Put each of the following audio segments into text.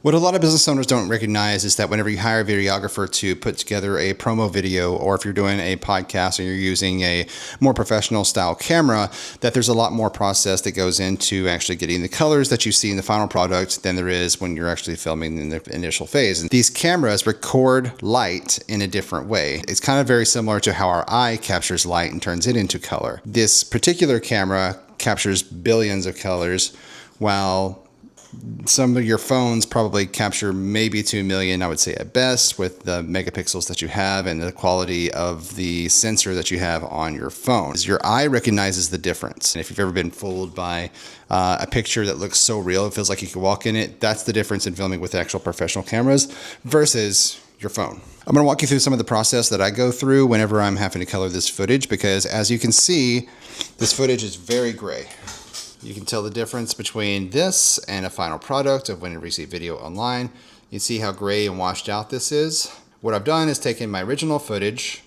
What a lot of business owners don't recognize is that whenever you hire a videographer to put together a promo video, or if you're doing a podcast and you're using a more professional style camera, that there's a lot more process that goes into actually getting the colors that you see in the final product than there is when you're actually filming in the initial phase. And these cameras record light in a different way. It's kind of very similar to how our eye captures light and turns it into color. This particular camera captures billions of colors, while some of your phones probably capture maybe 2 million, I would say at best, with the megapixels that you have and the quality of the sensor that you have on your phone. Your eye recognizes the difference. And if you've ever been fooled by a picture that looks so real, it feels like you could walk in it, that's the difference in filming with actual professional cameras versus your phone. I'm going to walk you through some of the process that I go through whenever I'm having to color this footage, because as you can see, this footage is very gray. You can tell the difference between this and a final product of when you see video online. You see how gray and washed out this is. What I've done is taken my original footage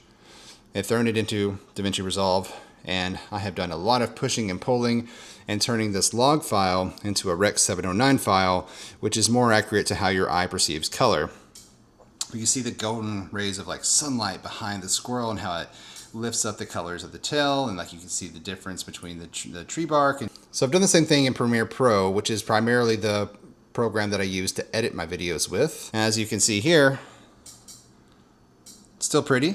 and thrown it into DaVinci Resolve, and I have done a lot of pushing and pulling and turning this log file into a Rec 709 file, which is more accurate to how your eye perceives color. You see the golden rays of like sunlight behind the squirrel and how it lifts up the colors of the tail, and like you can see the difference between the tree bark. And so I've done the same thing in Premiere Pro, which is primarily the program that I use to edit my videos with. As you can see here, still pretty,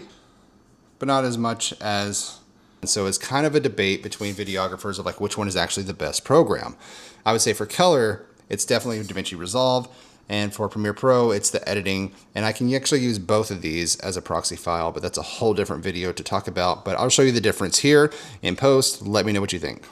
but not as much as. And so it's kind of a debate between videographers of like which one is actually the best program. I would say for color, it's definitely DaVinci Resolve. And for Premiere Pro, it's the editing. And I can actually use both of these as a proxy file, but that's a whole different video to talk about. But I'll show you the difference here in post. Let me know what you think.